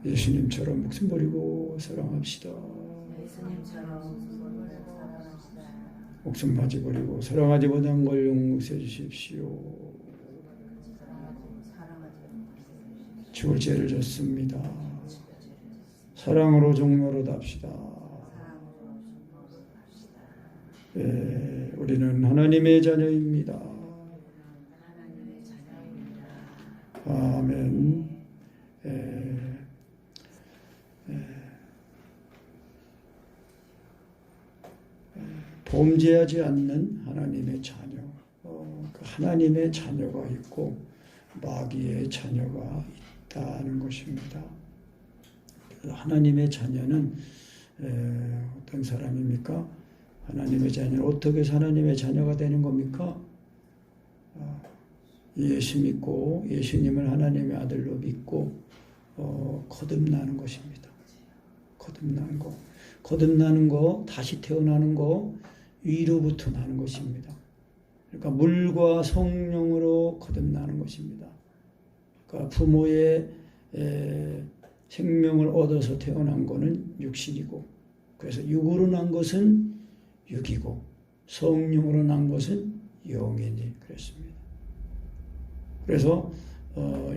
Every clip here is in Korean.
예수님처럼 목숨 버리고 사랑합시다. 목숨까지 버리고 사랑하지 못한 걸 용서해 주십시오. 죽을 죄를 졌습니다. 사랑으로 종로로 답시다. 예, 우리는 하나님의 자녀입니다. 아멘. 범죄하지 않는 하나님의 자녀. 그 하나님의 자녀가 있고 마귀의 자녀가 있다는 것입니다. 하나님의 자녀는 어떤 사람입니까? 하나님의 자녀는 어떻게 하나님의 자녀가 되는 겁니까? 예수 믿고 예수님을 하나님의 아들로 믿고 거듭나는 것입니다. 거듭나는 거, 다시 태어나는 거, 위로부터 나는 것입니다. 그러니까 물과 성령으로 거듭나는 것입니다. 그러니까 부모의 생명을 얻어서 태어난 것은 육신이고, 그래서 육으로 난 것은 육이고, 성령으로 난 것은 영이니 그랬습니다. 그래서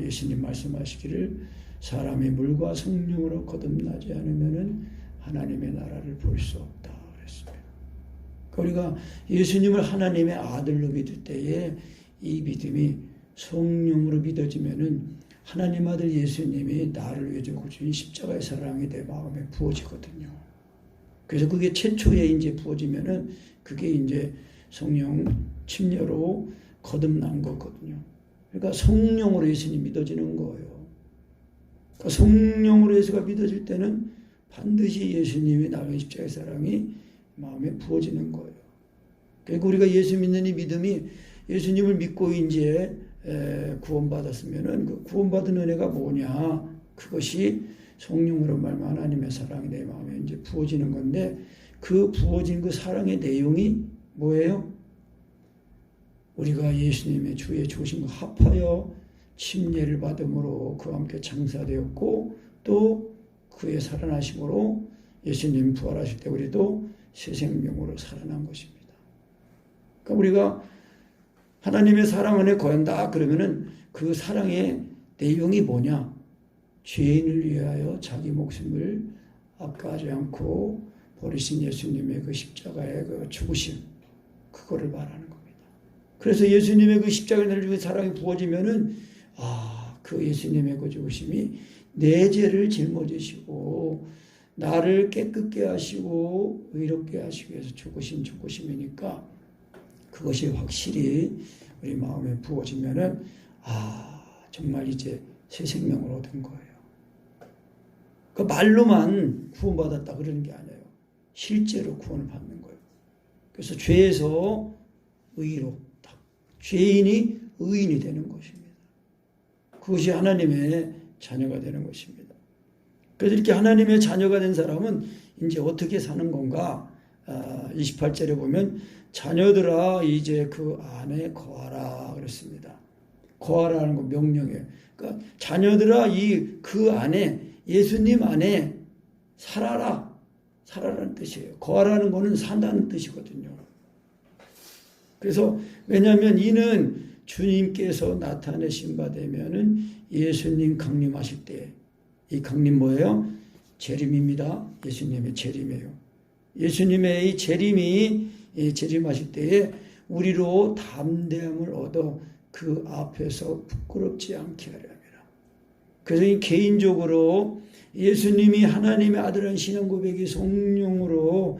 예수님 말씀하시기를 사람이 물과 성령으로 거듭나지 않으면은 하나님의 나라를 볼 수 없다 그랬습니다. 우리가 예수님을 하나님의 아들로 믿을 때에 이 믿음이 성령으로 믿어지면은 하나님 아들 예수님이 나를 위해 주신 십자가의 사랑이 내 마음에 부어지거든요. 그래서 그게 최초에 이제 부어지면은 그게 이제 성령 침례로 거듭난 거거든요. 그러니까 성령으로 예수님 믿어지는 거예요. 그러니까 성령으로 예수가 믿어질 때는 반드시 예수님이 나의 십자가의 사랑이 마음에 부어지는 거예요. 그러니까 우리가 예수 믿는 이 믿음이 예수님을 믿고 이제 구원받았으면은 그 구원받은 은혜가 뭐냐? 그것이 성령으로 말하면 하나님의 사랑이 내 마음에 이제 부어지는 건데 그 부어진 그 사랑의 내용이 뭐예요? 우리가 예수님의 주의 죽으심과 합하여 침례를 받음으로 그와 함께 장사되었고 또 그의 살아나심으로 예수님 부활하실 때 우리도 새 생명으로 살아난 것입니다. 그러니까 우리가 하나님의 사랑 안에 거한다 그러면은 그 사랑의 내용이 뭐냐? 죄인을 위하여 자기 목숨을 아까워하지 않고 버리신 예수님의 그 십자가의 그 죽으심, 그거를 말하는 겁니다. 그래서 예수님의 그 십자가에 내려주신 사랑이 부어지면은 그 예수님의 그 죽으심이 내 죄를 짊어지시고 나를 깨끗게 하시고 의롭게 하시기 위해서 죽으신 죽으심이니까 그것이 확실히 우리 마음에 부어지면은 정말 이제 새 생명을 얻은 거예요. 그 말로만 구원받았다 그러는 게 아니에요. 실제로 구원을 받는 거예요. 그래서 죄에서 의로 죄인이 의인이 되는 것입니다. 그것이 하나님의 자녀가 되는 것입니다. 그래서 이렇게 하나님의 자녀가 된 사람은 이제 어떻게 사는 건가? 28절에 보면 자녀들아 이제 그 안에 거하라 그랬습니다. 거하라는 건 명령이에요. 그러니까 자녀들아 그 안에 예수님 안에 살아라는 뜻이에요. 거하라는 거는 산다는 뜻이거든요. 그래서 왜냐하면 이는 주님께서 나타내신 바 되면은 예수님 강림하실 때 이 강림 뭐예요? 재림입니다. 예수님의 재림이에요. 예수님의 이 재림이 재림하실 때에 우리로 담대함을 얻어 그 앞에서 부끄럽지 않게 하려 합니다. 그래서 이 개인적으로 예수님이 하나님의 아들은 신앙 고백이 성령으로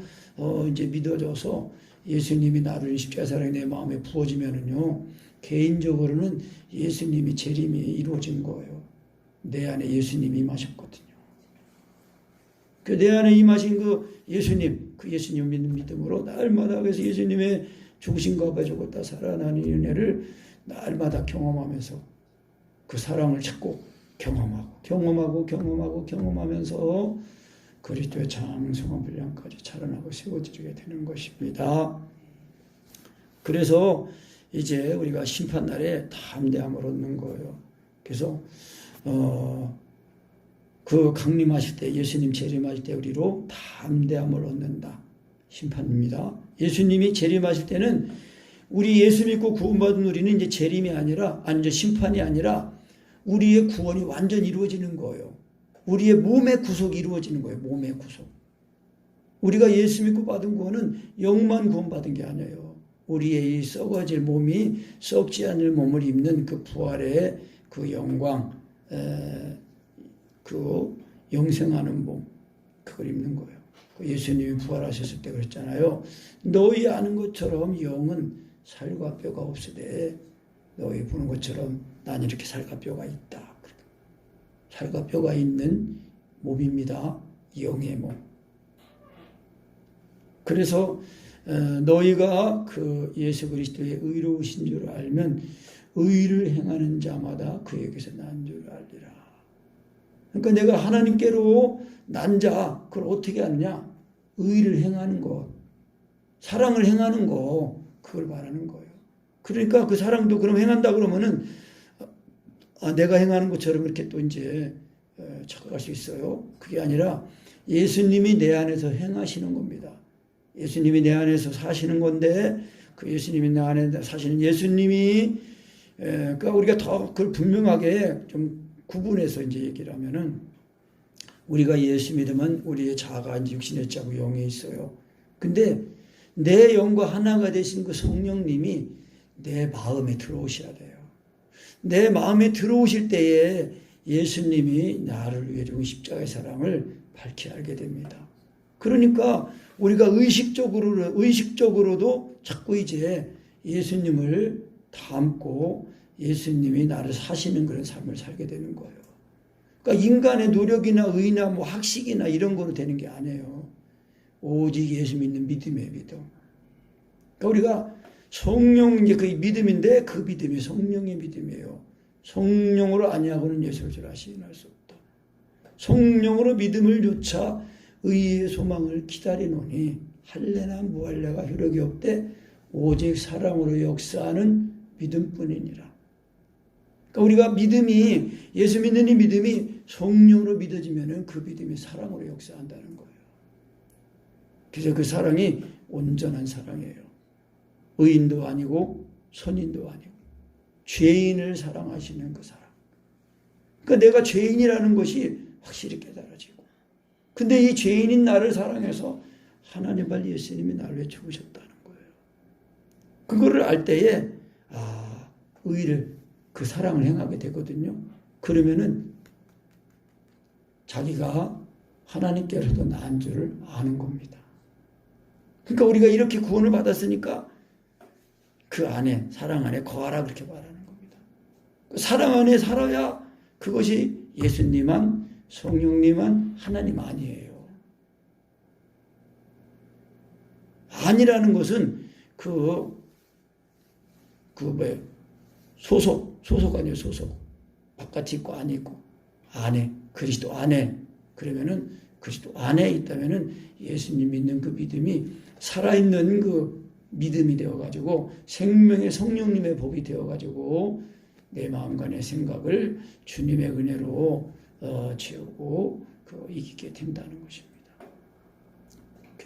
이제 믿어져서 예수님이 나를 십자가 사랑이 내 마음에 부어지면은요, 개인적으로는 예수님이 재림이 이루어진 거예요. 내 안에 예수님이 임하셨거든요. 내 안에 임하신 그 예수님, 그 예수님 믿는 믿음으로 날마다 그래서 예수님의 죽으심과 부활 죽었다 살아나는 은혜를 날마다 경험하면서 그 사랑을 찾고 경험하면서 그리스도의 장성한 분량까지 자라나고 세워지게 되는 것입니다. 그래서 이제 우리가 심판날에 담대함을 얻는 거예요. 그래서 그 강림하실 때, 예수님 재림하실 때 우리로 담대함을 얻는다. 심판입니다. 예수님이 재림하실 때는 우리 예수 믿고 구원받은 우리는 이제 재림이 아니라, 이제 심판이 아니라 우리의 구원이 완전히 이루어지는 거예요. 우리의 몸의 구속이 이루어지는 거예요. 몸의 구속. 우리가 예수 믿고 받은 구원은 영만 구원받은 게 아니에요. 우리의 이 썩어질 몸이 썩지 않을 몸을 입는 그 부활의 그 영광, 그 영생하는 몸, 그걸 입는 거예요. 예수님이 부활하셨을 때 그랬잖아요. 너희 아는 것처럼 영은 살과 뼈가 없으되 너희 보는 것처럼 난 이렇게 살과 뼈가 있다. 살과 뼈가 있는 몸입니다. 영의 몸. 그래서 너희가 그 예수 그리스도의 의로우신 줄 알면 의를 행하는 자마다 그에게서 난 줄 알리라. 그러니까 내가 하나님께로 난 자, 그걸 어떻게 하느냐? 의를 행하는 것, 사랑을 행하는 것, 그걸 말하는 거예요. 그러니까 그 사랑도 그럼 행한다 그러면은 내가 행하는 것처럼 이렇게 또 이제 착각할 수 있어요. 그게 아니라 예수님이 내 안에서 행하시는 겁니다. 예수님이 내 안에서 사시는 건데 그 예수님이 내 안에 사시는 예수님이 그러니까 우리가 더 그걸 분명하게 좀 구분해서 이제 얘기를 하면은 우리가 예수 믿으면 우리의 자아가 이제 육신의 자고 영이 있어요. 근데 내 영과 하나가 되신 그 성령님이 내 마음에 들어오셔야 돼요. 내 마음에 들어오실 때에 예수님이 나를 위해 죽은 십자가의 사랑을 밝히 알게 됩니다. 그러니까 우리가 의식적으로도 자꾸 이제 예수님을 닮고 예수님이 나를 사시는 그런 삶을 살게 되는 거예요. 그러니까 인간의 노력이나 의나 뭐 학식이나 이런 거로 되는 게 아니에요. 오직 예수 믿는 믿음의 믿음. 그러니까 우리가 성령, 이제 그 믿음인데 그 믿음이 성령의 믿음이에요. 성령으로 아니하고는 예수를 줄 아시나 할 수 없다. 성령으로 믿음을 조차 의의 소망을 기다리노니 할례나 무할례가 효력이 없되 오직 사랑으로 역사하는 믿음뿐이니라. 그러니까 우리가 믿음이, 예수 믿는 이 믿음이 성령으로 믿어지면은 그 믿음이 사랑으로 역사한다는 거예요. 그래서 그 사랑이 온전한 사랑이에요. 의인도 아니고 선인도 아니고 죄인을 사랑하시는 그 사랑. 그러니까 내가 죄인이라는 것이 확실히 깨달아지고, 근데 이 죄인인 나를 사랑해서 하나님 발 예수님이 나를 위해 죽으셨다는 거예요. 그거를 알 때에 의를, 그 사랑을 행하게 되거든요. 그러면은 자기가 하나님께로도 나은 줄을 아는 겁니다. 그러니까 우리가 이렇게 구원을 받았으니까 그 안에, 사랑 안에 거하라, 그렇게 말하는 겁니다. 사랑 안에 살아야 그것이 예수님만, 성령님만, 하나님 아니에요. 아니라는 것은 소속 아니에요, 소속. 바깥이 있고 안에 있고, 안에, 그리스도 안에. 그러면은 그리스도 안에 있다면은 예수님 믿는 그 믿음이 살아있는 그 믿음이 되어가지고 생명의 성령님의 법이 되어가지고 내 마음과 내 생각을 주님의 은혜로 채우고 이기게 된다는 것입니다.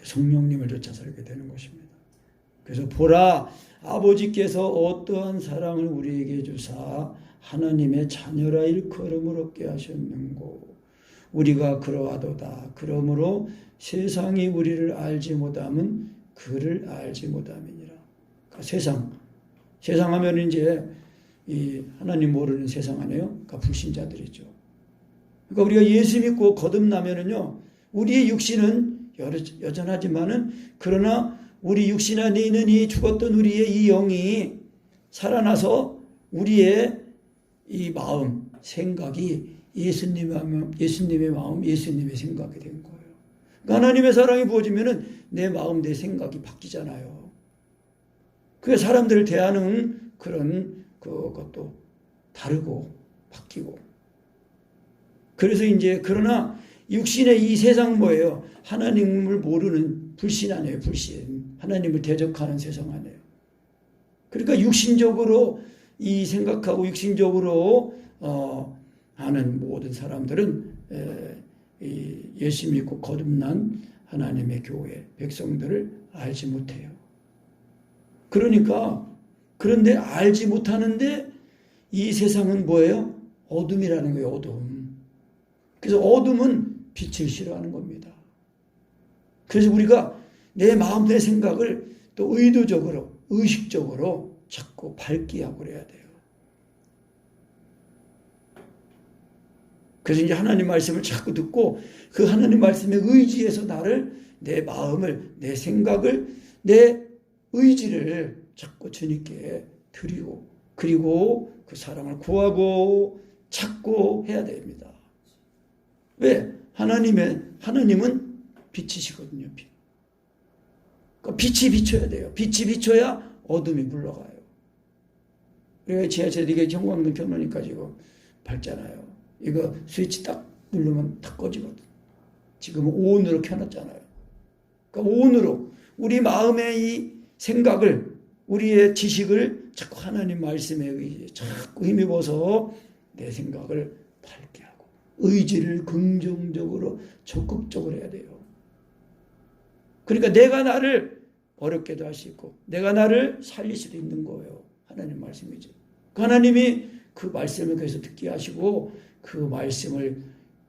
성령님을 쫓아 살게 되는 것입니다. 그래서 보라, 아버지께서 어떠한 사랑을 우리에게 주사 하나님의 자녀라 일컬음을 얻게 하셨는고 우리가 그러하도다. 그러므로 세상이 우리를 알지 못함은 그를 알지 못함이니라. 그러니까 세상 하면 이제 이 하나님 모르는 세상 아니에요? 그러니까 불신자들이죠. 그러니까 우리가 예수 믿고 거듭나면은요, 우리의 육신은 여전하지만은 그러나 우리 육신 안에 있는 이 죽었던 우리의 이 영이 살아나서 우리의 이 마음, 생각이 예수님의 마음, 예수님의 생각이 된 거예요. 그러니까 하나님의 사랑이 부어지면은 내 마음, 내 생각이 바뀌잖아요. 그 사람들을 대하는 그런 그것도 다르고 바뀌고. 그래서 이제 그러나 육신의 이 세상 뭐예요? 하나님을 모르는 불신 아니에요, 불신. 하나님을 대적하는 세상 아니에요. 그러니까 육신적으로 이 생각하고 육신적으로 하는 모든 사람들은 예수 믿고 거듭난 하나님의 교회 백성들을 알지 못해요. 그런데 알지 못하는데 이 세상은 뭐예요? 어둠이라는 거예요. 어둠. 그래서 어둠은 빛을 싫어하는 겁니다. 그래서 우리가 내 마음, 내 생각을 또 의도적으로, 의식적으로 자꾸 밝게 하고 그래야 돼요. 그래서 이제 하나님 말씀을 자꾸 듣고 그 하나님 말씀에 의지해서 내 마음을, 내 생각을, 내 의지를 자꾸 주님께 드리고, 그리고 그 사랑을 구하고 찾고 해야 됩니다. 왜? 하나님은 빛이시거든요. 그러니까 빛이 비춰야 돼요. 빛이 비춰야 어둠이 물러가요. 우리가 지하철 이게 형광등 켜놓으니까 지금 밝잖아요. 이거 스위치 딱 누르면 다 꺼지거든. 지금은 ON으로 켜놨잖아요. 그러니까 ON으로 우리 마음의 이 생각을, 우리의 지식을 자꾸 하나님 말씀에 의해 자꾸 힘입어서 내 생각을 밝게 하고 의지를 긍정적으로 적극적으로 해야 돼요. 그러니까 내가 나를 어렵게도 할 수 있고 내가 나를 살릴 수도 있는 거예요. 하나님 말씀이죠. 하나님이 그 말씀을 그래서 듣게 하시고 그 말씀을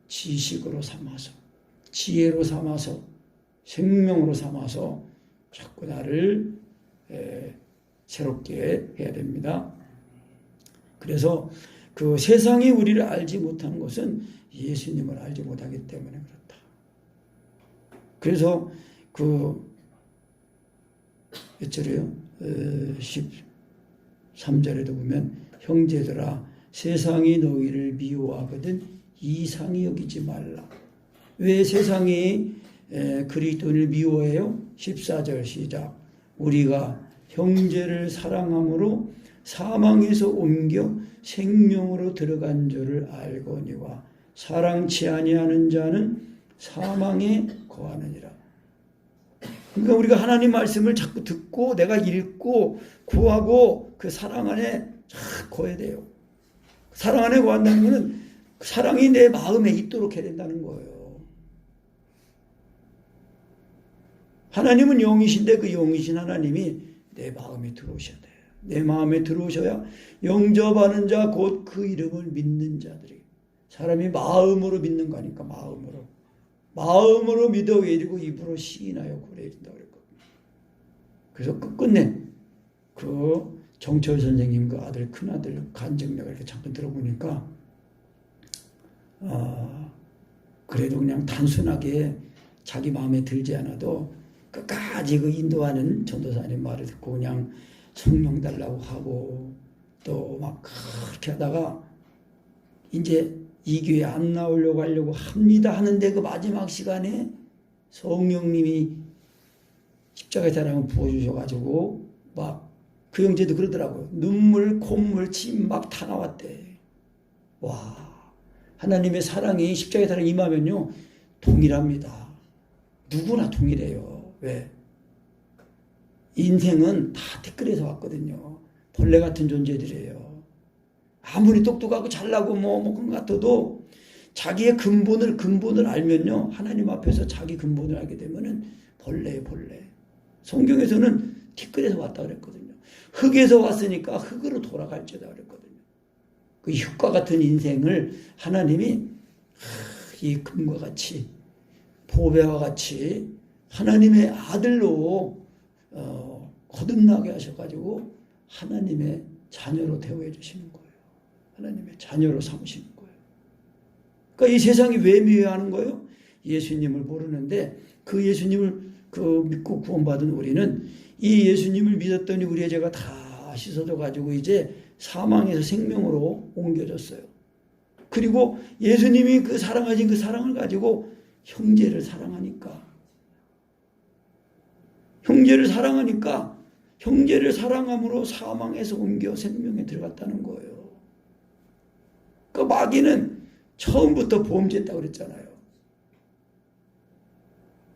지식으로 삼아서 지혜로 삼아서 생명으로 삼아서 자꾸 나를 새롭게 해야 됩니다. 그래서 그 세상이 우리를 알지 못하는 것은 예수님을 알지 못하기 때문에 그렇다. 그래서 몇 절이에요? 13절에도 보면 형제들아 세상이 너희를 미워하거든 이상히 여기지 말라. 왜 세상이 그리스도인을 미워해요? 14절 시작. 우리가 형제를 사랑함으로 사망에서 옮겨 생명으로 들어간 줄을 알거니와 사랑치 아니하는 자는 사망에 거하느니라. 그러니까 우리가 하나님 말씀을 자꾸 듣고 내가 읽고 구하고 그 사랑 안에 거해야 돼요. 사랑 안에 거한다는 것은 사랑이 내 마음에 있도록 해야 된다는 거예요. 하나님은 영이신데 그 영이신 하나님이 내 마음에 들어오셔야 돼요. 내 마음에 들어오셔야 영접하는 자 곧 그 이름을 믿는 자들이. 사람이 마음으로 믿는 거니까 마음으로 믿어 이르고 입으로 시인하여 고래진다고 그랬거든요. 그래서 끝끝내 그 정철 선생님 그 아들 큰아들 간증력을 이렇게 잠깐 들어보니까 그래도 그냥 단순하게 자기 마음에 들지 않아도 끝까지 그 인도하는 전도사님 말을 듣고 그냥 성령 달라고 하고 또 막 그렇게 하다가 이제 이 교회 안 나오려고 하려고 합니다 하는데 그 마지막 시간에 성령님이 십자가의 사랑을 부어주셔가지고 막 그 형제도 그러더라고요. 눈물, 콧물, 침 막 다 나왔대. 와, 하나님의 사랑이 십자가의 사랑이 임하면요 동일합니다. 누구나 동일해요. 왜? 인생은 다 댓글에서 왔거든요. 벌레 같은 존재들이에요. 아무리 똑똑하고 잘나고 뭐 그런 것 같아도 자기의 근본을 알면요 하나님 앞에서 자기 근본을 알게 되면은 벌레예요, 벌레. 성경에서는 티끌에서 왔다 그랬거든요. 흙에서 왔으니까 흙으로 돌아갈지다 그랬거든요. 그 흙과 같은 인생을 하나님이 이 금과 같이 보배와 같이 하나님의 아들로 거듭나게 하셔가지고 하나님의 자녀로 대우해 주시는 거예요. 하나님의 자녀로 삼으시는 거예요. 그러니까 이 세상이 왜 미워하는 거예요? 예수님을 모르는데 그 예수님을 믿고 구원받은 우리는 이 예수님을 믿었더니 우리의 죄가 다 씻어져 가지고 이제 사망에서 생명으로 옮겨졌어요. 그리고 예수님이 그 사랑하신 그 사랑을 가지고 형제를 사랑함으로 사망에서 옮겨 생명에 들어갔다는 거예요. 그 마귀는 처음부터 범죄했다고 그랬잖아요.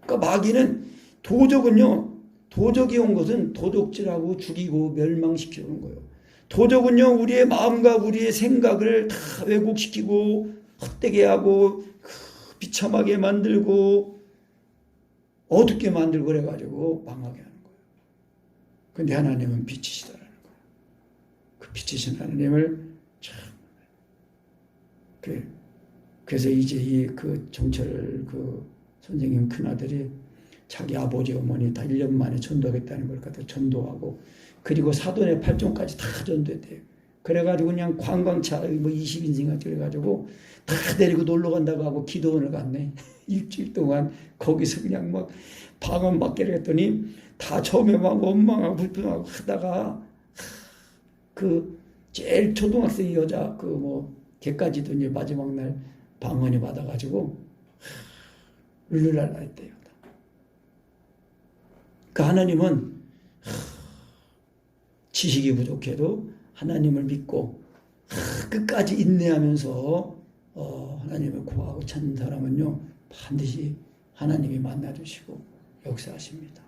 그러니까 마귀는 도적이 온 것은 도둑질하고 죽이고 멸망시키는 거예요. 도적은요, 우리의 마음과 우리의 생각을 다 왜곡시키고 헛되게 하고 비참하게 만들고 어둡게 만들고 그래가지고 망하게 하는 거예요. 근데 하나님은 빛이시다라는 거예요. 그 빛이신 하나님을 참. 그래서 이제 그 정철 선생님 큰아들이 자기 아버지 어머니 다 1년 만에 전도하겠다는 걸 갖다 전도하고, 그리고 사돈의 8종까지 다 전도했대요. 그래가지고 그냥 관광차 20인승같이 그래가지고 다 데리고 놀러 간다고 하고 기도원을 갔네. 일주일 동안 거기서 그냥 막 방언 맡기를 했더니 다 처음에 막 원망하고 불평하고 하다가 제일 초등학생 여자 걔까지도 이제 마지막 날 방언이 받아가지고 울르랄라 했대요. 그 하나님은 지식이 부족해도 하나님을 믿고 끝까지 인내하면서 하나님을 구하고 찾는 사람은요, 반드시 하나님이 만나주시고 역사하십니다.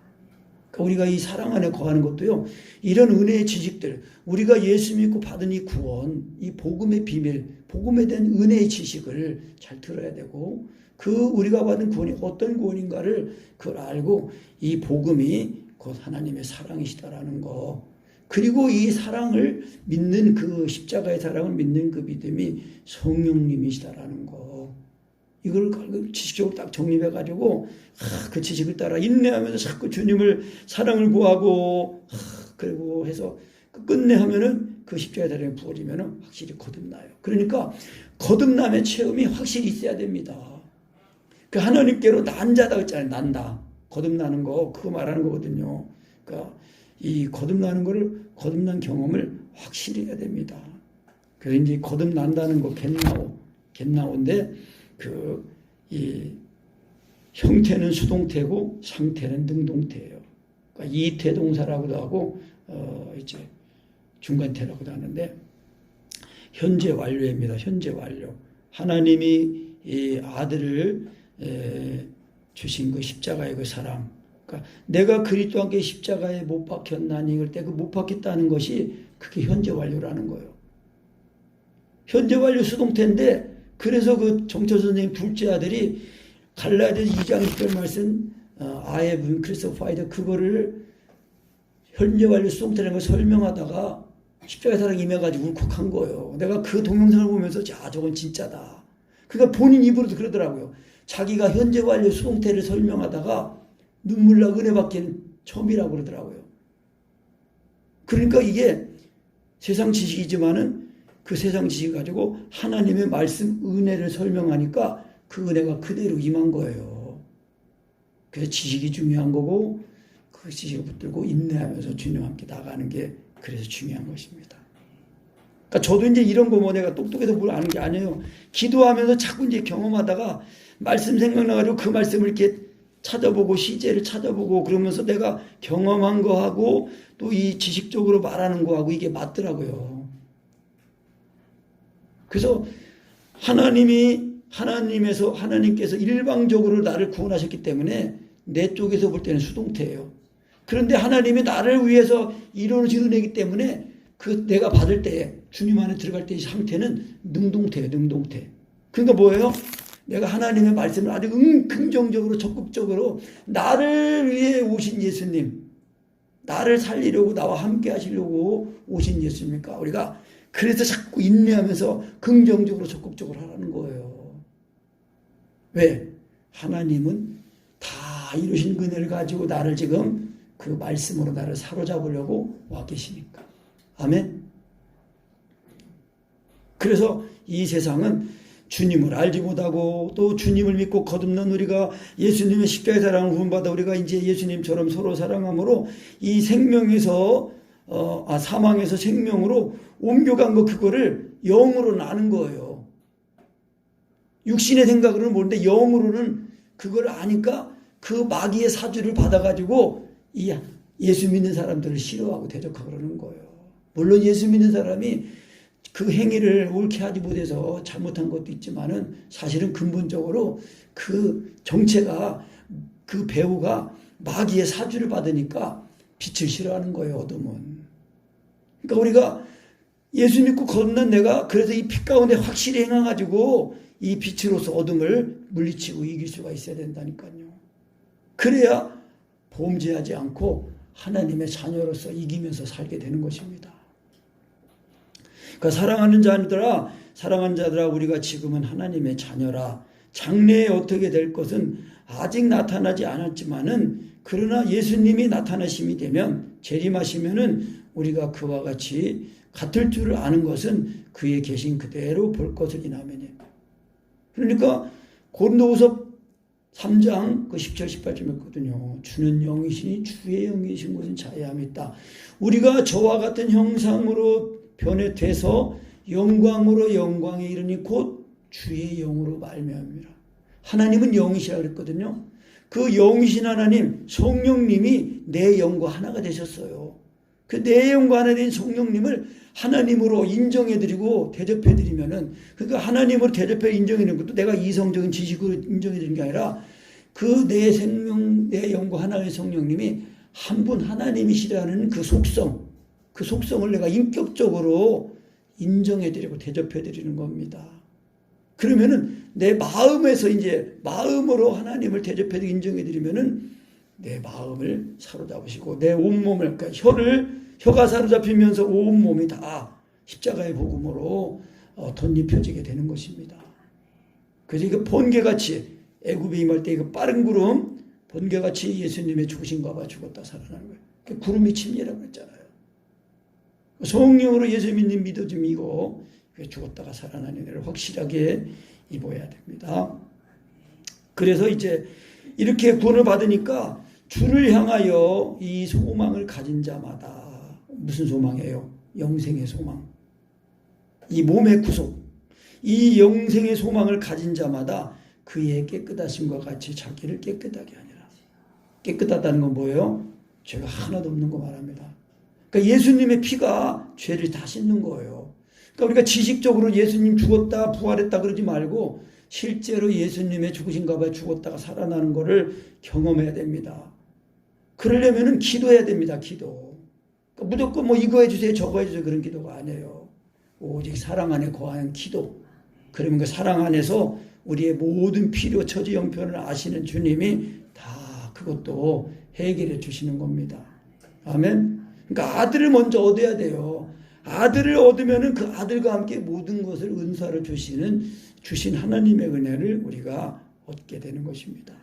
그러니까 우리가 이 사랑 안에 거하는 것도요, 이런 은혜의 지식들, 우리가 예수 믿고 받은 이 구원, 이 복음의 비밀, 복음에 대한 은혜의 지식을 잘 들어야 되고, 우리가 받은 구원이 어떤 구원인가를 그걸 알고 이 복음이 곧 하나님의 사랑이시다라는 거, 그리고 이 사랑을 믿는 십자가의 사랑을 믿는 그 믿음이 성령님이시다라는 거, 이걸 지식적으로 딱 정립해가지고 그 지식을 따라 인내하면서 자꾸 주님을 사랑을 구하고 그리고 해서 끝내 하면은 그 십자가의 사랑이 부어지면은 확실히 거듭나요. 그러니까 거듭남의 체험이 확실히 있어야 됩니다. 그 하나님께로 난 자다 했잖아요. 난다. 거듭나는 거, 그거 말하는 거거든요. 그러니까 이 거듭난 경험을 확실히 해야 됩니다. 그래서 이제 거듭난다는 거, 겟나오인데, 이 형태는 수동태고 상태는 능동태예요. 그러니까 이태동사라고도 하고, 이제 중간태라고도 하는데, 현재 완료입니다. 현재 완료. 하나님이 이 아들을 주신 그 십자가의 그 사랑, 그러니까 내가 그리스도와 함께 십자가에 못 박혔나니, 그럴 때 그 못 박혔다는 것이 그게 현재 완료라는 거예요. 현재 완료 수동태인데, 그래서 그 정철 선생님 둘째 아들이 갈라디아서 2장 10절 말씀 I have been crucified, 그거를 현재 완료 수동태라는 걸 설명하다가 십자가의 사랑이 임해가지고 울컥한 거예요. 내가 그 동영상을 보면서 저건 진짜다. 그러니까 본인 입으로도 그러더라고요. 자기가 현재 완료 수동태를 설명하다가 눈물 나고 은혜 받기는 처음이라고 그러더라고요. 그러니까 이게 세상 지식이지만은 그 세상 지식 가지고 하나님의 말씀 은혜를 설명하니까 그 은혜가 그대로 임한 거예요. 그래서 지식이 중요한 거고, 그 지식을 붙들고 인내하면서 주님과 함께 나가는 게 그래서 중요한 것입니다. 그러니까 저도 이제 이런 거 내가 똑똑해서 뭘 아는 게 아니에요. 기도하면서 자꾸 이제 경험하다가 말씀 생각나가지고 그 말씀을 이렇게 찾아보고 시제를 찾아보고 그러면서 내가 경험한 거하고 또 이 지식적으로 말하는 거하고 이게 맞더라고요. 그래서 하나님께서 일방적으로 나를 구원하셨기 때문에 내 쪽에서 볼 때는 수동태예요. 그런데 하나님이 나를 위해서 이루어진 은혜이기 때문에 내가 받을 때, 주님 안에 들어갈 때의 상태는 능동태예요. 능동태. 그러니까 뭐예요? 내가 하나님의 말씀을 아주 긍정적으로 적극적으로 나를 위해 오신 예수님, 나를 살리려고 나와 함께 하시려고 오신 예수님이니까 우리가 그래서 자꾸 인내하면서 긍정적으로 적극적으로 하라는 거예요. 왜? 하나님은 다 이루신 은혜를 가지고 나를 지금 그 말씀으로 나를 사로잡으려고 와 계시니까. 아멘. 그래서 이 세상은 주님을 알지 못하고 또 주님을 믿고 거듭난 우리가 예수님의 십자가의 사랑을 구원받아 우리가 이제 예수님처럼 서로 사랑함으로 이 사망에서 생명으로 옮겨간 거, 그거를 영으로 나는 거예요. 육신의 생각으로는 모르는데 영으로는 그걸 아니까 그 마귀의 사주를 받아가지고 이 예수 믿는 사람들을 싫어하고 대적하고 그러는 거예요. 물론 예수 믿는 사람이 그 행위를 옳게 하지 못해서 잘못한 것도 있지만은 사실은 근본적으로 그 정체가, 그 배우가 마귀의 사주를 받으니까 빛을 싫어하는 거예요, 어둠은. 그러니까 우리가 예수 믿고 거듭난 내가 그래서 이 빛 가운데 확실히 행해가지고 이 빛으로서 어둠을 물리치고 이길 수가 있어야 된다니까요. 그래야 범죄하지 않고 하나님의 자녀로서 이기면서 살게 되는 것입니다. 그러니까 사랑하는 자들아 우리가 지금은 하나님의 자녀라. 장래에 어떻게 될 것은 아직 나타나지 않았지만은 그러나 예수님이 나타나심이 되면 재림하시면은 우리가 그와 같이 같을 줄을 아는 것은 그의 계신 그대로 볼 것을 이나면이에요. 그러니까 고린도후서 3장 그 10절 18절 했거든요. 주는 영이시니 주의 영이신 것은 자애함이 있다. 우리가 저와 같은 형상으로 변해돼서 영광으로 영광에 이르니 곧 주의 영으로 말미암이라. 하나님은 영이시라 그랬거든요. 그 영이신 하나님 성령님이 내 영과 하나가 되셨어요. 그 내 영과 하나 된 성령님을 하나님으로 인정해드리고 대접해드리면은 그러니까 하나님으로 대접해 인정해드리는 것도 내가 이성적인 지식으로 인정해드리는 게 아니라 그 내 내 영과 하나의 성령님이 한 분 하나님이시라는 그 속성을 내가 인격적으로 인정해드리고 대접해드리는 겁니다. 그러면은 내 마음에서 이제 마음으로 하나님을 대접해드리고 인정해드리면은 내 마음을 사로잡으시고 내 온몸을 그러니까 혀가 사로잡히면서 온몸이 다 십자가의 복음으로 덧입혀지게 되는 것입니다. 그래서 이거 번개같이 애굽에 임할 때 이거 빠른 구름 번개같이 예수님의 죽으신가 봐 죽었다 살아나는 거예요. 구름이 침례라고 했잖아요. 성령으로 예수님 믿어짐이고 죽었다가 살아나는 일을 확실하게 입어야 됩니다. 그래서 이제 이렇게 구원을 받으니까 주를 향하여 이 소망을 가진 자마다 무슨 소망이에요? 영생의 소망. 이 몸의 구속. 이 영생의 소망을 가진 자마다 그의 깨끗하심과 같이 자기를 깨끗하게 하니라. 깨끗하다는 건 뭐예요? 죄가 하나도 없는 거 말합니다. 그러니까 예수님의 피가 죄를 다 씻는 거예요. 그러니까 우리가 지식적으로 예수님 죽었다 부활했다 그러지 말고 실제로 예수님의 죽으신가 봐 죽었다가 살아나는 것을 경험해야 됩니다. 그러려면은 기도해야 됩니다. 기도. 그러니까 무조건 뭐 이거 해주세요 저거 해주세요 그런 기도가 아니에요. 오직 사랑 안에 거하는 기도. 그러면 그 사랑 안에서 우리의 모든 필요 처지 형편을 아시는 주님이 다 그것도 해결해 주시는 겁니다. 아멘. 그러니까 아들을 먼저 얻어야 돼요. 아들을 얻으면은 그 아들과 함께 모든 것을 은사를 주신 하나님의 은혜를 우리가 얻게 되는 것입니다.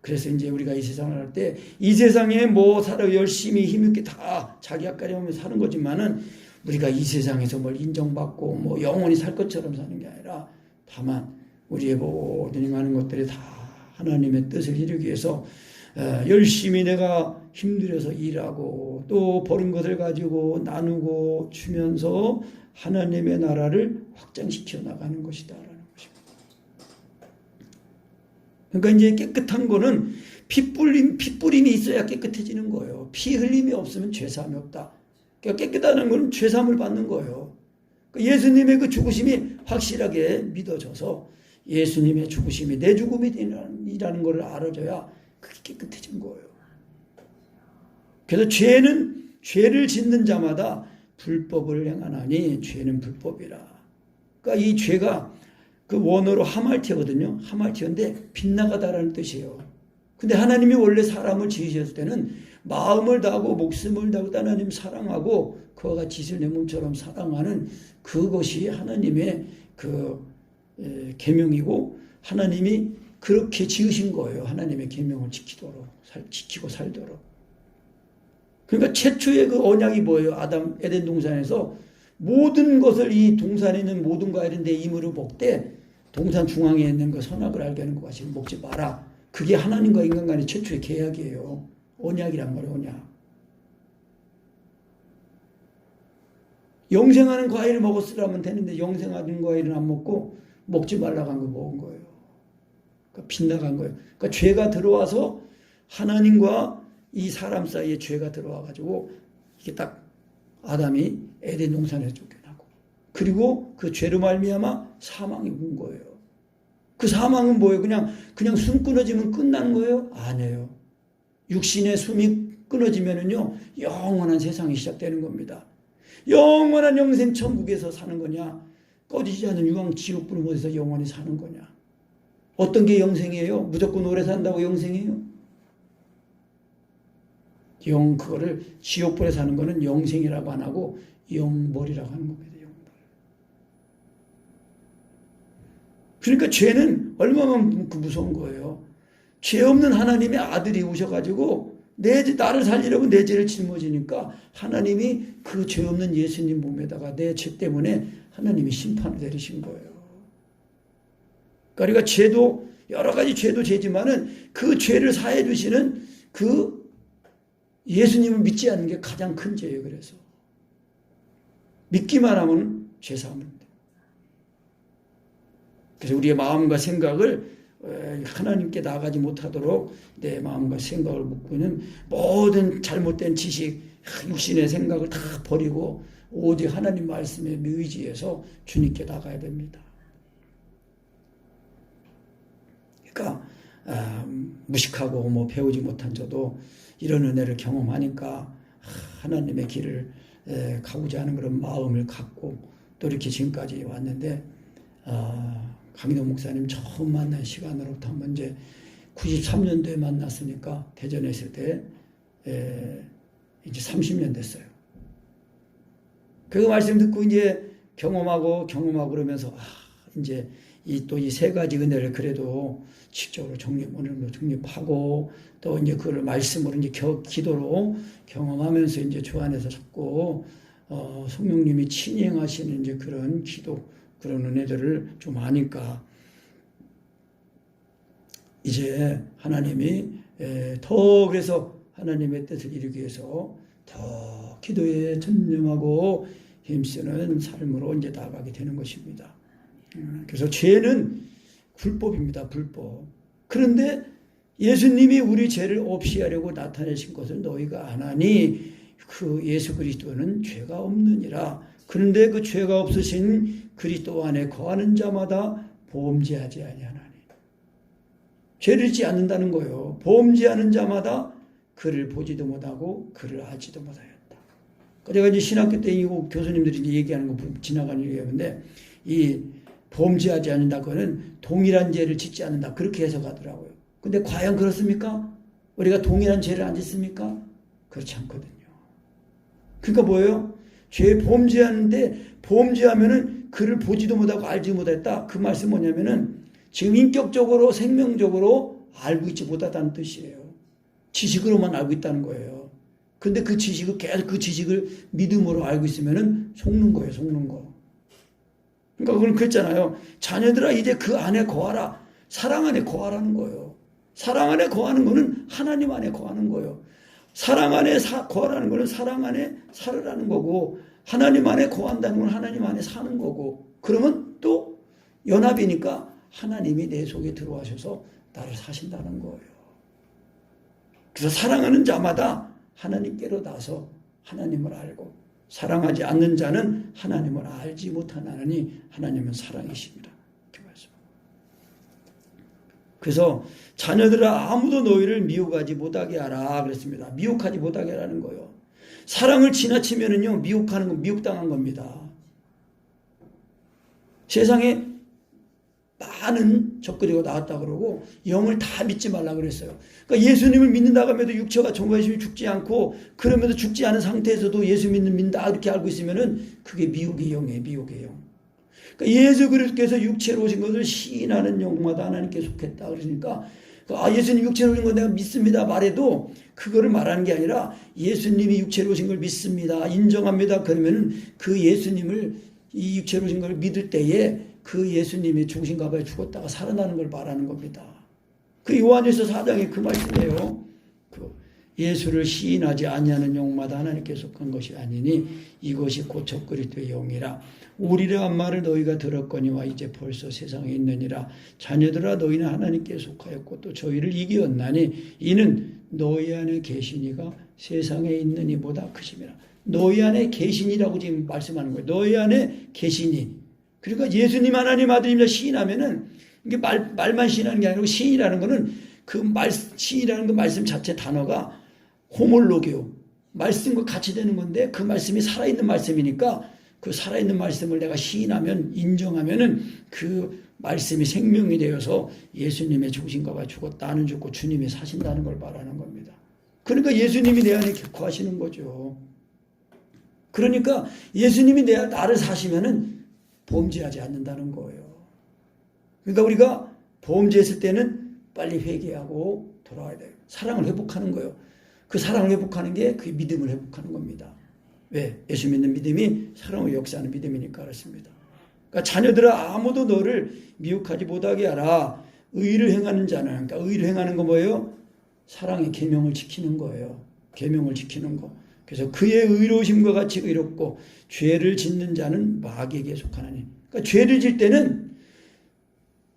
그래서 이제 우리가 이 세상을 할 때 이 세상에 뭐 살아 열심히 힘있게 다 자기 앞가림하며 사는 거지만은 우리가 이 세상에서 뭘 인정받고 뭐 영원히 살 것처럼 사는 게 아니라 다만 우리의 모든 행하는 것들이 다 하나님의 뜻을 이루기 위해서 열심히 내가 힘들어서 일하고 또 버린 것을 가지고 나누고 주면서 하나님의 나라를 확장시켜 나가는 것이다라는 것입니다. 그러니까 이제 깨끗한 거는 핏뿌림이 있어야 깨끗해지는 거예요. 피 흘림이 없으면 죄사함이 없다. 그러니까 깨끗하다는 건 죄사함을 받는 거예요. 그러니까 예수님의 그 죽으심이 확실하게 믿어져서 예수님의 죽으심이 내 죽음이라는 것을 알아줘야 그게 깨끗해진 거예요. 그래서 죄를 짓는 자마다 불법을 행하나니 죄는 불법이라. 그러니까 이 죄가 그 원어로 하말티어거든요. 하말티어인데 빗나가다라는 뜻이에요. 근데 하나님이 원래 사람을 지으셨을 때는 마음을 다하고 목숨을 다하고 하나님 사랑하고 그와 같이 짓을 내 몸처럼 사랑하는 그것이 하나님의 그 계명이고 하나님이 그렇게 지으신 거예요. 하나님의 계명을 지키고 살도록. 그러니까 최초의 그 언약이 뭐예요? 에덴 동산에서 모든 것을 이 동산에 있는 모든 과일은 내 임으로 먹되 동산 중앙에 있는 그 선악을 알게 하는 것같이 먹지 마라. 그게 하나님과 인간 간의 최초의 계약이에요. 언약이란 말이에요. 언약. 영생하는 과일을 먹었으라면 되는데 영생하는 과일은 안 먹고 먹지 말라고 한 거 먹은 거예요. 그러니까 빗나간 거예요. 그러니까 죄가 들어와서 하나님과 이 사람 사이에 죄가 들어와가지고 이게 딱 아담이 에덴 동산에서 쫓겨나고 그리고 그 죄로 말미암아 사망이 온 거예요. 그 사망은 뭐예요? 그냥 숨 끊어지면 끝나는 거예요? 아니에요. 육신의 숨이 끊어지면은요 영원한 세상이 시작되는 겁니다. 영원한 영생 천국에서 사는 거냐, 꺼지지 않는 유황 지옥불 못에서 영원히 사는 거냐. 어떤 게 영생이에요? 무조건 오래 산다고 영생이에요? 그거를 지옥불에 사는 거는 영생이라고 안 하고 영벌이라고 하는 겁니다. 영벌. 그러니까 죄는 얼마나 무서운 거예요. 죄 없는 하나님의 아들이 오셔가지고 나를 살리려고 내 죄를 짊어지니까 하나님이 그 죄 없는 예수님 몸에다가 내 죄 때문에 하나님이 심판을 내리신 거예요. 그러니까 죄도 여러 가지 죄도 죄지만은 그 죄를 사해 주시는 그 예수님을 믿지 않는 게 가장 큰 죄예요. 그래서 믿기만 하면 죄 사함을 돼. 그래서 우리의 마음과 생각을 하나님께 나가지 못하도록 내 마음과 생각을 묶고는 모든 잘못된 지식, 육신의 생각을 다 버리고 오직 하나님 말씀에 의지해서 주님께 나가야 됩니다. 그러니까 무식하고 뭐 배우지 못한 저도 이런 은혜를 경험하니까 하나님의 길을 가고자 하는 그런 마음을 갖고 또 이렇게 지금까지 왔는데, 강인호 목사님 처음 만난 시간으로부터 한번 이제 93년도에 만났으니까 대전에 있을 때 이제 30년 됐어요. 그 말씀 듣고 이제 경험하고 그러면서 이제 이 세 가지 은혜를 그래도 직접으로 어느 정도 정립하고 또 이제 그걸 말씀으로 이제 기도로 경험하면서 이제 주 안에서 자꾸 성령님이 친행하시는 이제 그런 기도, 그런 은혜들을 좀 아니까 이제 하나님이 더 그래서 하나님의 뜻을 이루기 위해서 더 기도에 전념하고 힘쓰는 삶으로 이제 나아가게 되는 것입니다. 그래서 죄는 불법입니다. 불법. 그런데 예수님이 우리 죄를 없이 하려고 나타내신 것을 너희가 안 하니 그 예수 그리스도는 죄가 없느니라. 그런데 그 죄가 없으신 그리스도 안에 거하는 자마다 범죄하지 아니하나니. 죄를 짓지 않는다는 거예요. 범죄하는 자마다 그를 보지도 못하고 그를 알지도 못하였다. 제가 이제 신학교 때 이거 교수님들이 이제 얘기하는 거 지나가는 얘기하는데, 이 범죄하지 않는다 그거는 동일한 죄를 짓지 않는다 그렇게 해석하더라고요. 근데 과연 그렇습니까? 우리가 동일한 죄를 안 짓습니까? 그렇지 않거든요. 그러니까 뭐예요? 죄 범죄하는데 범죄하면은 그를 보지도 못하고 알지 못했다. 그 말씀 뭐냐면은 지금 인격적으로 생명적으로 알고 있지 못하다는 뜻이에요. 지식으로만 알고 있다는 거예요. 근데 그 지식을 계속 그 지식을 믿음으로 알고 있으면은 속는 거예요. 속는 거. 그러니까 그건 그랬잖아요. 자녀들아 이제 그 안에 거하라. 사랑 안에 거하라는 거예요. 사랑 안에 거하는 거는 하나님 안에 거하는 거예요. 사랑 안에 거하라는 거는 사랑 안에 살으라는 거고, 하나님 안에 거한다는 건 하나님 안에 사는 거고, 그러면 또 연합이니까 하나님이 내 속에 들어와셔서 나를 사신다는 거예요. 그래서 사랑하는 자마다 하나님께로 나서 하나님을 알고, 사랑하지 않는 자는 하나님을 알지 못하나니 하나님은 사랑이십니다. 이렇게 말씀합니다. 그래서 자녀들아 아무도 너희를 미혹하지 못하게 하라 그랬습니다. 미혹하지 못하게 하라는 거예요. 사랑을 지나치면은요 미혹하는 건 미혹당한 겁니다. 세상에 많은 적그리가 나왔다 그러고 영을 다 믿지 말라 그랬어요. 그러니까 예수님을 믿는다고 하면도 육체가 정관심이 죽지 않고 그러면서 죽지 않은 상태에서도 예수 믿는다 이렇게 알고 있으면은 그게 미혹의 영이에요. 미혹의 영. 그러니까 예수 그리스도께서 육체로 오신 것을 시인하는 영마다 하나님께 속했다 그러니까 예수님 육체로 오신 거 내가 믿습니다 말해도 그거를 말하는 게 아니라 예수님이 육체로 오신 걸 믿습니다 인정합니다 그러면은 그 예수님을 이 육체로 오신 걸 믿을 때에 그 예수님이 죽으신 가봐에 죽었다가 살아나는 걸 말하는 겁니다. 그 요한일서 4장에 그 말씀이에요. 그 예수를 시인하지 아니하는 영마다 하나님께 속한 것이 아니니 이것이 곧 적그리스도의 영이라. 우리라 한 말을 너희가 들었거니와 이제 벌써 세상에 있느니라. 자녀들아 너희는 하나님께 속하였고 또 저희를 이기었나니 이는 너희 안에 계시니가 세상에 있는 이보다 크심이라. 너희 안에 계시니라고 지금 말씀하는 거예요. 너희 안에 계시니. 그러니까 예수님 하나님 아들입니다 시인하면은 이게 말만 시인하는 게 아니고 시인이라는 거는 그 시인이라는 그 말씀 자체 단어가 호몰로게오 말씀과 같이 되는 건데 그 말씀이 살아있는 말씀이니까 그 살아있는 말씀을 내가 시인하면 인정하면은 그 말씀이 생명이 되어서 예수님의 죽으신 바 죽었다 나는 죽고 주님이 사신다는 걸 말하는 겁니다. 그러니까 예수님이 내 안에 격화하시는 거죠. 그러니까 예수님이 나를 사시면은 범죄하지 않는다는 거예요. 그러니까 우리가 범죄했을 때는 빨리 회개하고 돌아와야 돼요. 사랑을 회복하는 거예요. 그 사랑을 회복하는 게 그 믿음을 회복하는 겁니다. 왜? 예수 믿는 믿음이 사랑을 역사하는 믿음이니까 그렇습니다. 그러니까 자녀들아 아무도 너를 미혹하지 못하게 하라. 의를 행하는 자는, 그러니까 의를 행하는 거 뭐예요? 사랑의 계명을 지키는 거예요. 계명을 지키는 거. 그래서 그의 의로우심과 같이 의롭고 죄를 짓는 자는 마귀에게 속하나니. 그러니까 죄를 질 때는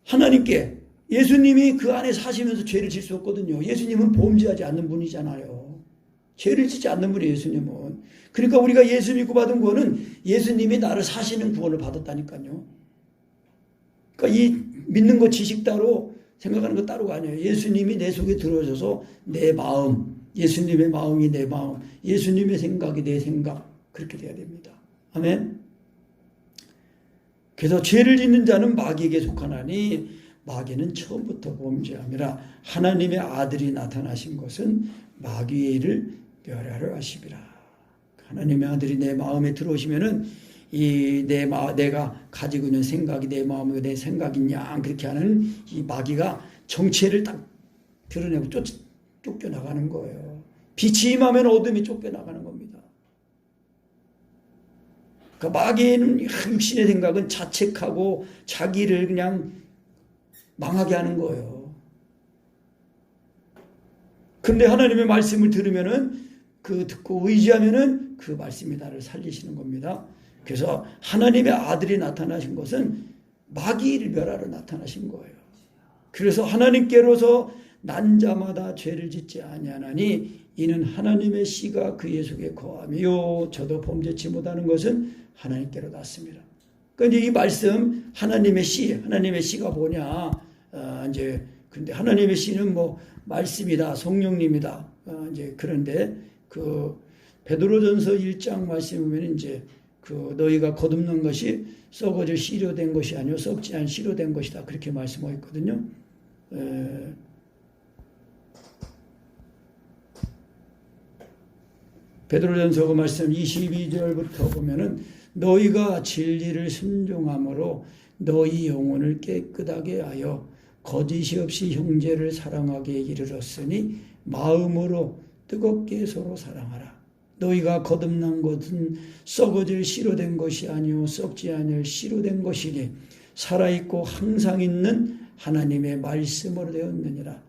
하나님께 예수님이 그 안에 사시면서 죄를 질 수 없거든요. 예수님은 범죄하지 않는 분이잖아요. 죄를 짓지 않는 분이 예수님은. 그러니까 우리가 예수 믿고 받은 구원은 예수님이 나를 사시는 구원을 받았다니까요. 그러니까 이 믿는 거 지식 따로 생각하는 거 따로가 아니에요. 예수님이 내 속에 들어오셔서 내 마음, 예수님의 마음이 내 마음, 예수님의 생각이 내 생각, 그렇게 돼야 됩니다. 아멘. 그래서 죄를 짓는 자는 마귀에게 속하나니 마귀는 처음부터 범죄함이라. 하나님의 아들이 나타나신 것은 마귀의 일을 멸하려 하심이라. 하나님의 아들이 내 마음에 들어오시면은 내가 가지고 있는 생각이 내 마음에 내 생각이냐 그렇게 하는 이 마귀가 정체를 딱 드러내고 쫓겨나가는 거예요. 빛이 임하면 어둠이 쫓겨나가는 겁니다. 그러니까 마귀는 육신의 생각은 자책하고 자기를 그냥 망하게 하는 거예요. 근데 하나님의 말씀을 들으면은 그 듣고 의지하면은 그 말씀이 나를 살리시는 겁니다. 그래서 하나님의 아들이 나타나신 것은 마귀를 멸하러 나타나신 거예요. 그래서 하나님께로서 난 자마다 죄를 짓지 아니하나니 이는 하나님의 씨가 그의 속에 거하며 저도 범죄치 못하는 것은 하나님께로 났습니다. 그러니까 이 말씀 하나님의 씨가 뭐냐? 이제 근데 하나님의 씨는 뭐 말씀이다, 성령님이다. 이제 그런데 그 베드로전서 1장 말씀 보면 이제 그 너희가 거듭난 것이 썩어져 씨로 된 것이 아니요 썩지 않은 씨로 된 것이다. 그렇게 말씀하고 있거든요. 베드로전서 그 말씀 22절부터 보면은 너희가 진리를 순종함으로 너희 영혼을 깨끗하게 하여 거짓이 없이 형제를 사랑하게 이르렀으니 마음으로 뜨겁게 서로 사랑하라. 너희가 거듭난 것은 썩어질 씨로 된 것이 아니요 썩지 않을 씨로 된 것이니 살아있고 항상 있는 하나님의 말씀으로 되었느니라.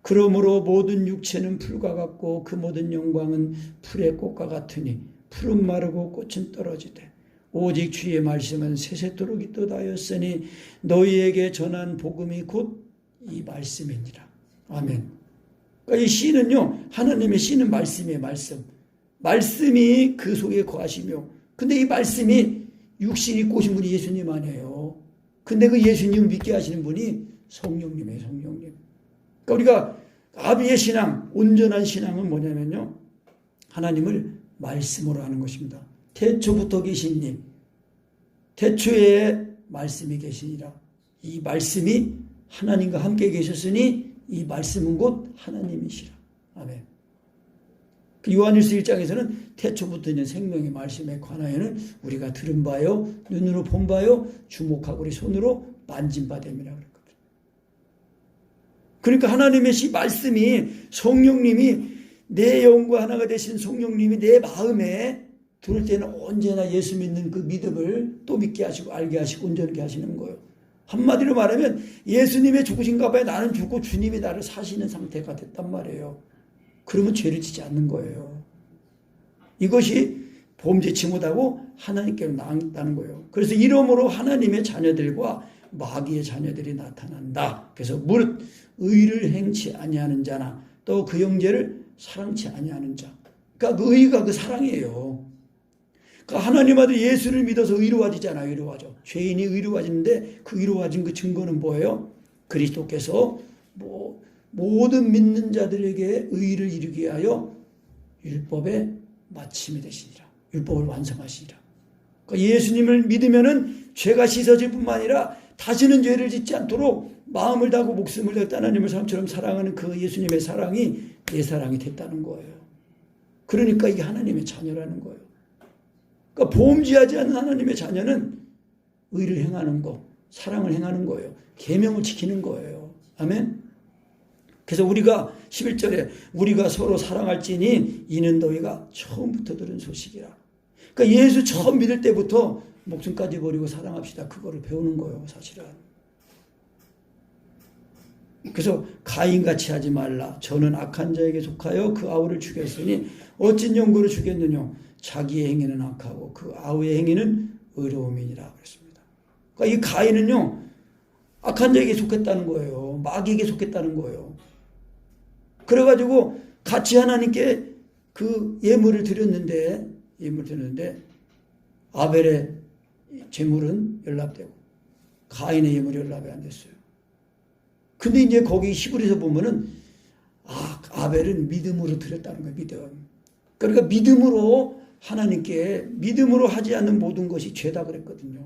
그러므로 모든 육체는 풀과 같고 그 모든 영광은 풀의 꽃과 같으니 풀은 마르고 꽃은 떨어지되 오직 주의 말씀은 세세토록 있도다였으니 너희에게 전한 복음이 곧 이 말씀이니라. 아멘. 그러니까 이 씨는요, 하나님의 씨는 말씀이에요. 말씀이 그 속에 거하시며, 근데 이 말씀이 육신이 입고 오신 분이 예수님 아니에요. 근데 그 예수님을 믿게 하시는 분이 성령님이에요. 성령님. 그러니까 우리가 아비의 신앙, 온전한 신앙은 뭐냐면요, 하나님을 말씀으로 하는 것입니다. 태초부터 계신 님, 태초에 말씀이 계시니라. 이 말씀이 하나님과 함께 계셨으니 이 말씀은 곧 하나님이시라. 아멘. 그 요한일서 1장에서는 태초부터 있는 생명의 말씀에 관하여는 우리가 들은 바요, 눈으로 본 바요, 주목하고 우리 손으로 만진 바 됨이라 그랬거든요. 그러니까 하나님의 말씀이 성령님이 내 영과 하나가 되신 성령님이 내 마음에 들을 때는 언제나 예수 믿는 그 믿음을 또 믿게 하시고 알게 하시고 온전하게 하시는 거예요. 한마디로 말하면 예수님의 죽으신가 봐요. 나는 죽고 주님이 나를 사시는 상태가 됐단 말이에요. 그러면 죄를 지지 않는 거예요. 이것이 범죄치 못하고 하나님께로 나았다는 거예요. 그래서 이러므로 하나님의 자녀들과 마귀의 자녀들이 나타난다. 그래서 무릇 의를 행치 아니하는 자나 또 그 형제를 사랑치 아니하는 자. 그러니까 그 의가 그 사랑이에요. 그러니까 하나님 아들 예수를 믿어서 의로워지잖아요. 의로워져. 죄인이 의로워지는데 그 의로워진 그 증거는 뭐예요? 그리스도께서 모든 믿는 자들에게 의를 이루게 하여 율법의 마침이 되시니라. 율법을 완성하시니라. 그러니까 예수님을 믿으면은 죄가 씻어질 뿐만 아니라 다시는 죄를 짓지 않도록 마음을 다하고 목숨을 다해 하나님을 사람처럼 사랑하는 그 예수님의 사랑이 내 사랑이 됐다는 거예요. 그러니까 이게 하나님의 자녀라는 거예요. 그러니까 보험지하지 않는 하나님의 자녀는 의를 행하는 거, 사랑을 행하는 거예요. 계명을 지키는 거예요. 아멘. 그래서 우리가 11절에 우리가 서로 사랑할지니 이는 너희가 처음부터 들은 소식이라. 그러니까 예수 처음 믿을 때부터 목숨까지 버리고 사랑합시다. 그거를 배우는 거예요, 사실은. 그래서 가인같이 하지 말라. 저는 악한 자에게 속하여 그 아우를 죽였으니 어찐 연고로 죽였느냐. 자기의 행위는 악하고 그 아우의 행위는 의로움이니라 그랬습니다. 그러니까 이 가인은요, 악한 자에게 속했다는 거예요. 마귀에게 속했다는 거예요. 그래가지고 같이 하나님께 그 예물을 드렸는데 아벨의 제물은 연락되고 가인의 예물이 연락이 안 됐어요. 근데 이제 거기 히브리서 보면은 아벨은 믿음으로 드렸다는 거예요. 믿음. 그러니까 믿음으로 하나님께 믿음으로 하지 않는 모든 것이 죄다 그랬거든요.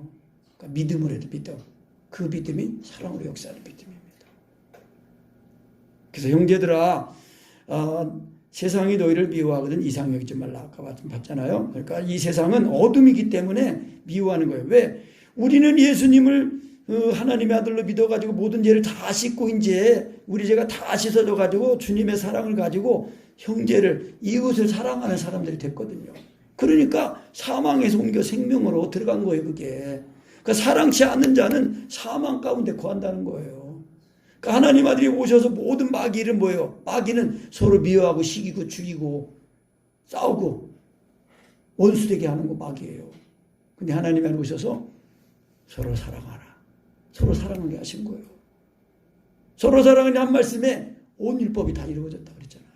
그러니까 믿음으로 해도 믿음. 그 믿음이 사랑으로 역사하는 믿음입니다. 그래서 형제들아, 세상이 너희를 미워하거든 이상 여기지 말라. 아까 봤잖아요. 그러니까 이 세상은 어둠이기 때문에 미워하는 거예요. 왜? 우리는 예수님을 하나님의 아들로 믿어가지고 모든 죄를 다 씻고 이제 우리 죄가 다 씻어져 가지고 주님의 사랑을 가지고 형제를 이웃을 사랑하는 사람들이 됐거든요. 그러니까 사망에서 옮겨 생명으로 들어간 거예요. 그게. 그러니까 사랑치 않는 자는 사망 가운데 거한다는 거예요. 그러니까 하나님 아들이 오셔서 모든 마귀는 뭐예요? 마귀는 서로 미워하고 시기고 죽이고 싸우고 원수되게 하는 거 마귀예요. 근데 하나님 아들이 오셔서 서로 사랑하라. 서로 사랑하게 하신 거예요. 서로 사랑하는 한 말씀에 온 율법이 다 이루어졌다 그랬잖아요.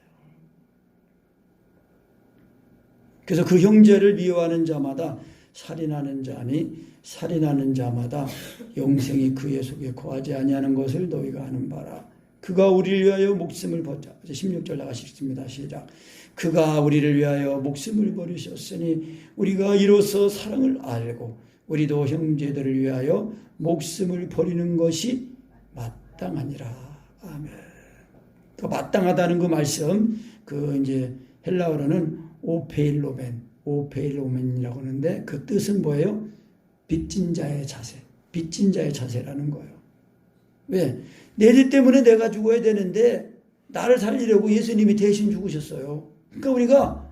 그래서 그 형제를 미워하는 자마다 살인하는 자니 살인하는 자마다 영생이 그의 속에 거하지 아니하는 것을 너희가 아는 바라. 그가 우리를 위하여 목숨을 버자. 16절 나가시겠습니다. 시작. 그가 우리를 위하여 목숨을 버리셨으니 우리가 이로써 사랑을 알고 우리도 형제들을 위하여 목숨을 버리는 것이 마땅하니라. 아멘. 그 마땅하다는 그 말씀, 그 이제 헬라어로는 오페일로멘이라고 하는데 그 뜻은 뭐예요? 빚진 자의 자세, 빚진 자의 자세라는 거예요. 왜? 내 죄 때문에 내가 죽어야 되는데 나를 살리려고 예수님이 대신 죽으셨어요. 그러니까 우리가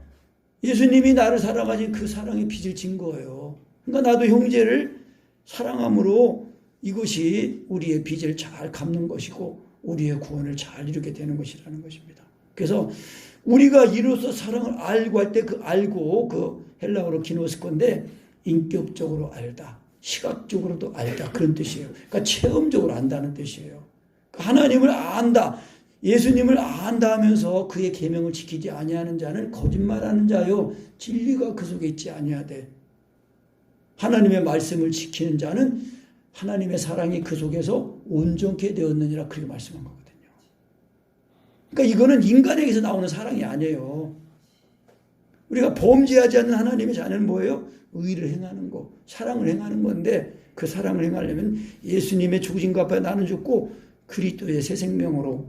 예수님이 나를 사랑하신 그 사랑의 빚을 진 거예요. 그러니까 나도 형제를 사랑함으로 이것이 우리의 빚을 잘 갚는 것이고 우리의 구원을 잘 이루게 되는 것이라는 것입니다. 그래서 우리가 이로써 사랑을 알고 할 때 그 알고 그 헬라어로 기노스코인데 인격적으로 알다, 시각적으로도 알다 그런 뜻이에요. 그러니까 체험적으로 안다는 뜻이에요. 그러니까 하나님을 안다, 예수님을 안다 하면서 그의 계명을 지키지 아니하는 자는 거짓말하는 자요 진리가 그 속에 있지 아니하되 하나님의 말씀을 지키는 자는 하나님의 사랑이 그 속에서 온전케 되었느니라 그렇게 말씀한 거거든요. 그러니까 이거는 인간에게서 나오는 사랑이 아니에요. 우리가 범죄하지 않는 하나님의 자녀는 뭐예요? 의를 행하는 거, 사랑을 행하는 건데 그 사랑을 행하려면 예수님의 죽으신 것 앞에 나는 죽고 그리스도의 새 생명으로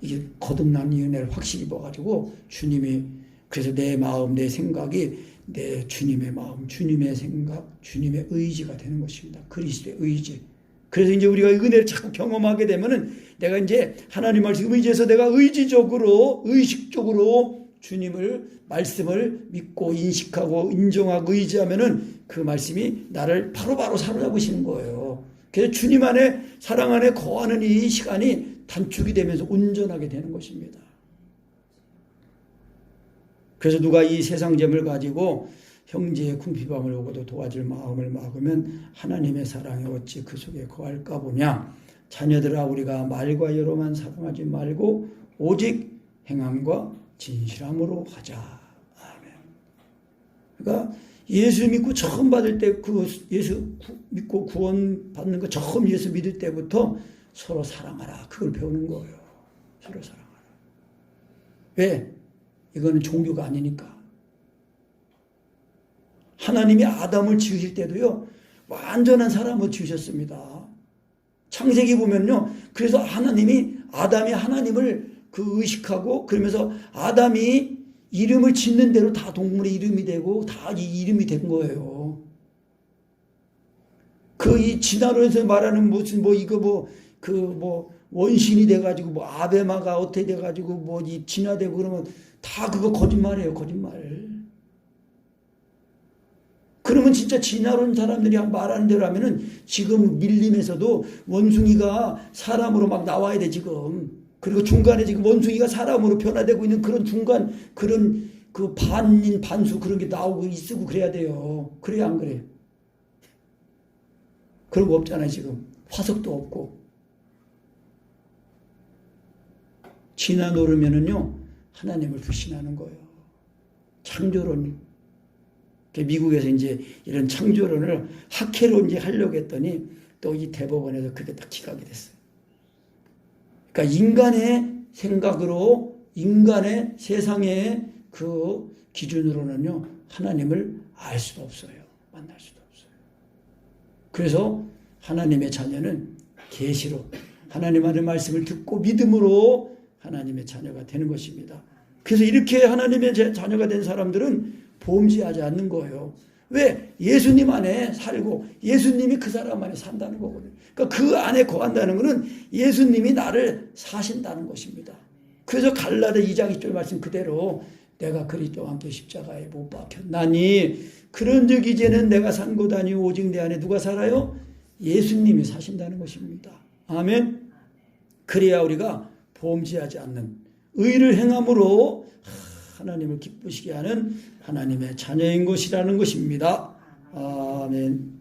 이게 거듭난 은혜를 확실히 입어가지고 주님이 그래서 내 마음, 내 생각이 내 주님의 마음, 주님의 생각, 주님의 의지가 되는 것입니다. 그리스도의 의지. 그래서 이제 우리가 은혜를 자꾸 경험하게 되면은 내가 이제 하나님 말씀 의지해서 내가 의지적으로, 의식적으로 주님을 말씀을 믿고 인식하고 인정하고 의지하면은 그 말씀이 나를 바로바로 사로잡으시는 거예요. 그래서 주님 안에 사랑 안에 거하는 이 시간이 단축이 되면서 온전하게 되는 것입니다. 그래서 누가 이 세상 재물을 가지고 형제의 궁핍함을 오고도 도와줄 마음을 막으면 하나님의 사랑이 어찌 그 속에 거할까 보냐. 자녀들아 우리가 말과 여로만 사랑하지 말고 오직 행함과 진실함으로 하자. 아멘. 그러니까 예수 믿고 처음 받을 때 그 예수 믿고 구원 받는 거 처음 예수 믿을 때부터 서로 사랑하라. 그걸 배우는 거예요. 서로 사랑하라. 왜? 이거는 종교가 아니니까. 하나님이 아담을 지으실 때도요, 완전한 사람을 지으셨습니다. 창세기 보면요, 그래서 아담이 하나님을 의식하고, 그러면서 아담이 이름을 짓는 대로 다 동물의 이름이 되고, 다 이 이름이 된 거예요. 이 진화론에서 말하는 무슨 원신이 돼가지고 아베마가 어떻게 돼가지고 이 진화되고 그러면 다 그거 거짓말이에요, 거짓말. 그러면 진짜 진화론 사람들이 말하는 대로 하면은 지금 밀림에서도 원숭이가 사람으로 막 나와야 돼, 지금. 그리고 중간에 지금 원숭이가 사람으로 변화되고 있는 그런 중간, 그런 반인, 반수 그런 게 나오고 있고 그래야 돼요. 그래야 안 그래? 그런 거 없잖아요, 지금. 화석도 없고. 진화 노르면은요, 하나님을 불신하는 거예요. 창조론. 미국에서 이제 이런 창조론을 학회로 이제 하려고 했더니 또 이 대법원에서 그게 딱 기각이 됐어요. 그러니까 인간의 생각으로, 인간의 세상의 기준으로는요, 하나님을 알 수도 없어요. 만날 수도 없어요. 그래서 하나님의 자녀는 계시로 하나님의 말씀을 듣고 믿음으로 하나님의 자녀가 되는 것입니다. 그래서 이렇게 하나님의 자녀가 된 사람들은 범죄하지 않는 거예요. 왜? 예수님 안에 살고 예수님이 그 사람 안에 산다는 거거든요. 그러니까 그 안에 거한다는 것은 예수님이 나를 사신다는 것입니다. 그래서 갈라디아 2장 2절 말씀 그대로 내가 그리스도와 함께 십자가에 못 박혔나니 그런즉 이제는 내가 산 것 아니요 오직 내 안에 누가 살아요? 예수님이 사신다는 것입니다. 아멘. 그래야 우리가 범죄하지 않는 의를 행함으로 하나님을 기쁘시게 하는 하나님의 자녀인 것이라는 것입니다. 아멘.